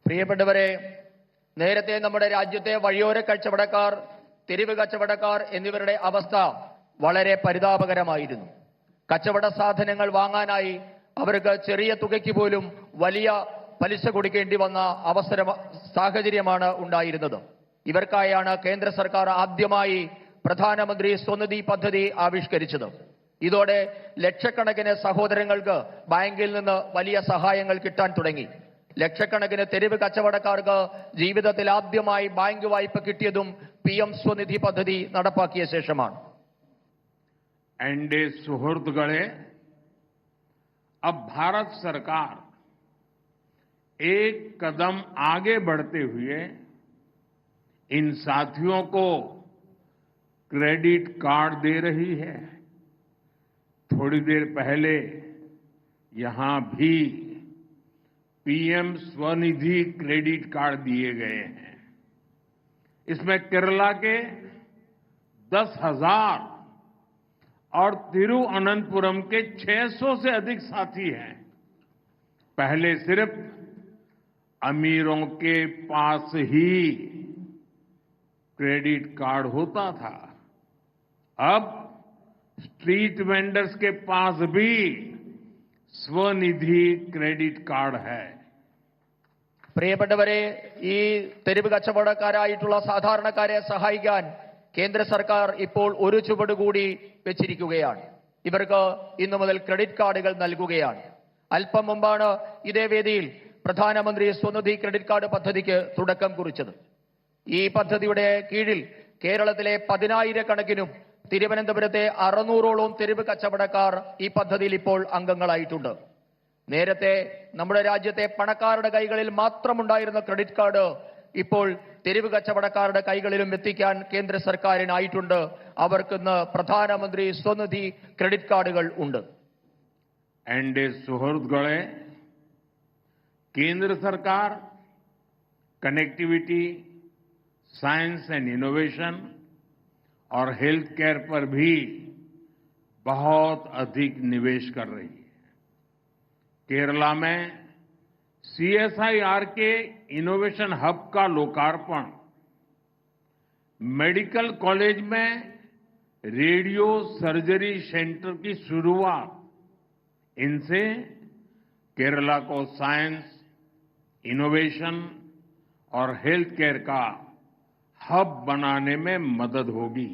പ്രിയപ്പെട്ടവരെ, നേരത്തെ നമ്മുടെ രാജ്യത്തെ വഴിയോര കച്ചവടക്കാർ, തെരുവ് കച്ചവടക്കാർ എന്നിവരുടെ അവസ്ഥ വളരെ പരിതാപകരമായിരുന്നു. കച്ചവട സാധനങ്ങൾ വാങ്ങാനായി അവർക്ക് ചെറിയ തുകയ്ക്ക് പോലും വലിയ പലിശ കൊടുക്കേണ്ടി വന്ന സാഹചര്യമാണ് ഉണ്ടായിരുന്നത്. ഇവർക്കായാണ് കേന്ദ്ര സർക്കാർ ആദ്യമായി പ്രധാനമന്ത്രി സ്വനിധി പദ്ധതി ആവിഷ്കരിച്ചത്. ഇതോടെ ലക്ഷക്കണക്കിന് സഹോദരങ്ങൾക്ക് ബാങ്കിൽ നിന്ന് വലിയ സഹായങ്ങൾ കിട്ടാൻ തുടങ്ങി. ലക്ഷക്കണക്കിന് തെരുവ് കച്ചവടക്കാർക്ക് ജീവിതത്തിൽ ആദ്യമായി ബാങ്ക് വായ്പ കിട്ടിയതും PM സ്വനിധി പദ്ധതി നടപ്പാക്കിയ ശേഷമാണ്. एनडीए सुहृदगणे, अब भारत सरकार एक कदम आगे बढ़ते हुए इन साथियों को क्रेडिट कार्ड दे रही है। थोड़ी देर पहले यहां भी PM स्वनिधि क्रेडिट कार्ड दिए गए हैं। इसमें केरला के 10,000 और तिरुवनंतपुरम के 600 से अधिक साथी हैं। पहले सिर्फ अमीरों के पास ही क्रेडिट कार्ड होता था, अब स्ट्रीट वेंडर्स के पास भी स्वनिधि क्रेडिट कार्ड है. പ്രിയപ്പെട്ടവരെ, ഈ തെരുവ് കച്ചവടക്കാരായിട്ടുള്ള സാധാരണക്കാരെ സഹായിക്കാൻ കേന്ദ്ര സർക്കാർ ഇപ്പോൾ ഒരു ചുവട് കൂടി വെച്ചിരിക്കുകയാണ്. ഇവർക്ക് ഇന്നു മുതൽ ക്രെഡിറ്റ് കാർഡുകൾ നൽകുകയാണ്. അല്പം മുമ്പാണ് ഇതേ വേദിയിൽ പ്രധാനമന്ത്രി സ്വനിധി ക്രെഡിറ്റ് കാർഡ് പദ്ധതിക്ക് തുടക്കം കുറിച്ചത്. ഈ പദ്ധതിയുടെ കീഴിൽ കേരളത്തിലെ 10,000 കണക്കിനും തിരുവനന്തപുരത്തെ 600ഓളം തെരുവ് കച്ചവടക്കാർ ഈ പദ്ധതിയിൽ ഇപ്പോൾ അംഗങ്ങളായിട്ടുണ്ട്. നേരത്തെ നമ്മുടെ രാജ്യത്തെ പണക്കാരുടെ കൈകളിൽ മാത്രമുണ്ടായിരുന്ന ക്രെഡിറ്റ് കാർഡ് ഇപ്പോൾ തെരുവ് കച്ചവടക്കാരുടെ കൈകളിലും എത്തിക്കാൻ കേന്ദ്ര സർക്കാരിനായിട്ടുണ്ട്. അവർക്കിന്ന് പ്രധാനമന്ത്രി സ്വനിധി ക്രെഡിറ്റ് കാർഡുകൾ ഉണ്ട്. एनडीए सुहृदगणे, केंद्र सरकार कनेक्टिविटी, साइंस एंड इनोवेशन और हेल्थ केयर पर भी बहुत अधिक निवेश कर रही है. केरला में CSIR के इनोवेशन हब का लोकार्पण, मेडिकल कॉलेज में रेडियो सर्जरी सेंटर की शुरुआत, इनसे केरला को साइंस, इनोवेशन और हेल्थ केयर का हब बनाने में मदद होगी.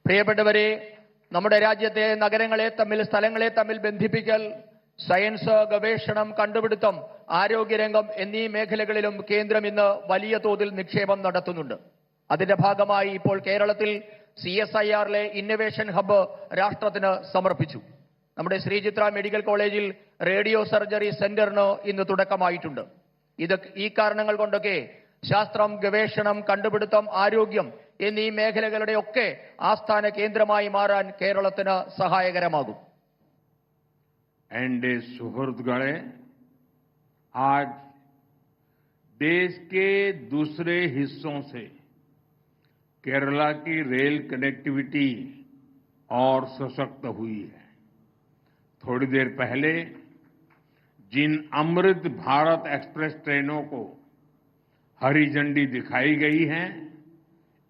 പ്രിയപ്പെട്ടവരെ, നമ്മുടെ രാജ്യത്തെ നഗരങ്ങളെ തമ്മിൽ, സ്ഥലങ്ങളെ തമ്മിൽ ബന്ധിപ്പിക്കൽ, സയൻസ്, ഗവേഷണം, കണ്ടുപിടുത്തം, ആരോഗ്യരംഗം എന്നീ മേഖലകളിലും കേന്ദ്രം ഇന്ന് വലിയ തോതിൽ നിക്ഷേപം നടത്തുന്നുണ്ട്. അതിന്റെ ഭാഗമായി ഇപ്പോൾ കേരളത്തിൽ CSIRലെ ഇന്നൊവേഷൻ ഹബ്ബ് രാഷ്ട്രത്തിന് സമർപ്പിച്ചു. നമ്മുടെ ശ്രീചിത്ര മെഡിക്കൽ കോളേജിൽ റേഡിയോ സർജറി സെന്ററിന് ഇന്ന് തുടക്കമായിട്ടുണ്ട്. ഈ കാരണങ്ങൾ കൊണ്ടൊക്കെ ശാസ്ത്രം, ഗവേഷണം, കണ്ടുപിടുത്തം, ആരോഗ്യം എന്നീ മേഖലകളുടെ ഒക്കെ ആസ്ഥാന കേന്ദ്രമായി മാറാൻ കേരളത്തിന് സഹായകരമാകും. एनडीए सुहृदगणे, आज देश के दूसरे हिस्सों से केरला की रेल कनेक्टिविटी और सशक्त हुई है. थोड़ी देर पहले जिन अमृत भारत एक्सप्रेस ट्रेनों को हरी झंडी दिखाई गई है,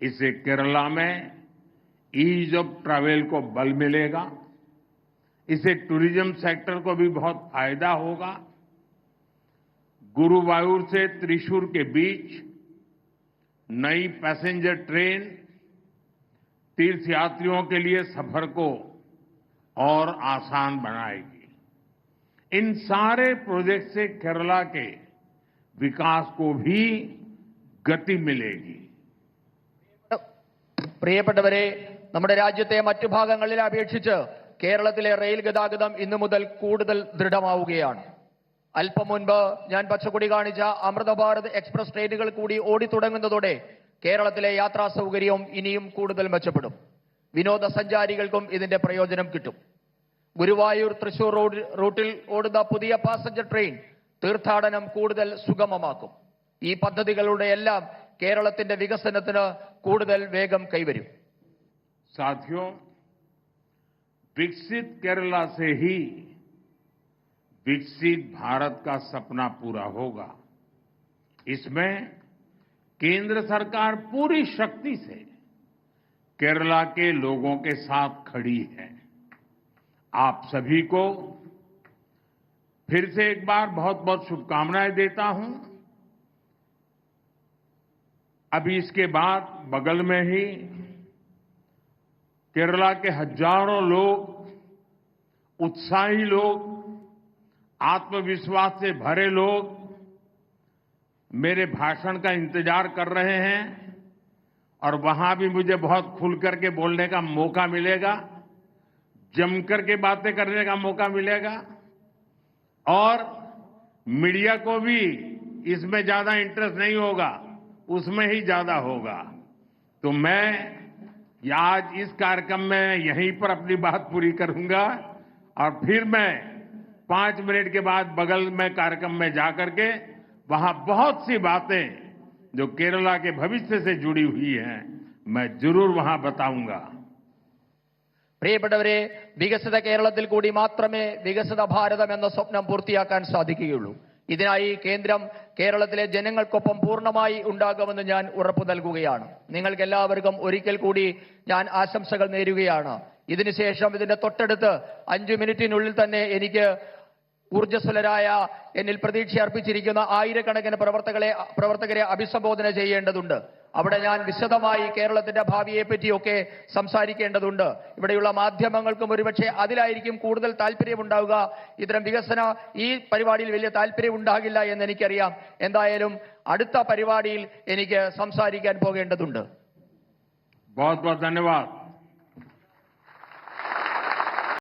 इससे केरला में ईज ऑफ ट्रैवल को बल मिलेगा. इससे टूरिज्म सेक्टर को भी बहुत फायदा होगा. गुरुवायूर से त्रिशूर के बीच नई पैसेंजर ट्रेन तीर्थयात्रियों के लिए सफर को और आसान बनाएगी. इन सारे प्रोजेक्ट से केरला के विकास को भी गति मिलेगी. പ്രിയപ്പെട്ടവരെ, നമ്മുടെ രാജ്യത്തെ മറ്റു ഭാഗങ്ങളിൽ അപേക്ഷിച്ച് കേരളത്തിലെ റെയിൽ ഗതാഗതം ഇന്നു മുതൽ കൂടുതൽ ദൃഢമാവുകയാണ്. അല്പം മുൻപ് ഞാൻ പച്ചക്കൊടി കാണിച്ച അമൃത ഭാരത് എക്സ്പ്രസ് ട്രെയിനുകൾ കൂടി ഓടിത്തുടങ്ങുന്നതോടെ കേരളത്തിലെ യാത്രാ സൗകര്യവും ഇനിയും കൂടുതൽ മെച്ചപ്പെടും. വിനോദസഞ്ചാരികൾക്കും ഇതിന്റെ പ്രയോജനം കിട്ടും. ഗുരുവായൂർ തൃശൂർ റൂട്ടിൽ ഓടുന്ന പുതിയ പാസഞ്ചർ ട്രെയിൻ തീർത്ഥാടനം കൂടുതൽ സുഗമമാക്കും. ഈ പദ്ധതികളുടെ എല്ലാം കേരളത്തിന്റെ വികസനത്തിന് കൂടുതൽ വേഗം കൈവരും. साथियों, विकसित केरला से ही विकसित भारत का सपना पूरा होगा. इसमें केंद्र सरकार पूरी शक्ति से केरला के लोगों के साथ खड़ी है। आप सभी को फिर से एक बार बहुत बहुत शुभकामनाएं देता हूं। अभी इसके बाद बगल में ही केरला के हजारों लोग, उत्साही लोग, आत्मविश्वास से भरे लोग मेरे भाषण का इंतजार कर रहे हैं और वहां भी मुझे बहुत खुल करके बोलने का मौका मिलेगा, जमकर के बातें करने का मौका मिलेगा और मीडिया को भी इसमें ज्यादा इंटरेस्ट नहीं होगा, उसमें ही ज्यादा होगा। तो मैं आज इस कार्यक्रम में यहीं पर अपनी बात पूरी करूंगा और फिर मैं 5 मिनट के बाद बगल में कार्यक्रम में जाकर के वहां बहुत सी बातें जो केरला के भविष्य से जुड़ी हुई हैं मैं जरूर वहां बताऊंगा। പ്രിയപ്പെട്ടവരെ, വികസിത കേരളത്തിൽ കൂടി മാത്രമേ വികസിത ഭാരതം എന്ന സ്വപ്നം പൂർത്തിയാക്കാൻ സാധിക്കുകയുള്ളൂ. ഇതിനായി കേന്ദ്രം കേരളത്തിലെ ജനങ്ങൾക്കൊപ്പം പൂർണ്ണമായി ഉണ്ടാകുമെന്ന് ഞാൻ ഉറപ്പു നൽകുകയാണ്. നിങ്ങൾക്ക് എല്ലാവർക്കും ഒരിക്കൽ കൂടി ഞാൻ ആശംസകൾ നേരുകയാണ്. ഇതിനുശേഷം ഇതിന്റെ തൊട്ടടുത്ത് 5 മിനിറ്റിനുള്ളിൽ തന്നെ എനിക്ക് ഊർജ്ജസ്വലരായ എന്നിൽ പ്രതീക്ഷ അർപ്പിച്ചിരിക്കുന്ന ആയിരക്കണക്കിന് പ്രവർത്തകരെ അഭിസംബോധന ചെയ്യേണ്ടതുണ്ട്. അവിടെ ഞാൻ വിശദമായി കേരളത്തിന്റെ ഭാവിയെ പറ്റിയൊക്കെ സംസാരിക്കേണ്ടതുണ്ട്. ഇവിടെയുള്ള മാധ്യമങ്ങൾക്കും ഒരുപക്ഷെ അതിലായിരിക്കും കൂടുതൽ താല്പര്യമുണ്ടാവുക. ഇത്തരം വികസന ഈ പരിപാടിയിൽ വലിയ താല്പര്യം ഉണ്ടാകില്ല എന്ന് എനിക്കറിയാം. എന്തായാലും അടുത്ത പരിപാടിയിൽ എനിക്ക് സംസാരിക്കാൻ പോകേണ്ടതുണ്ട്. बहुत बहुत धन्यवाद।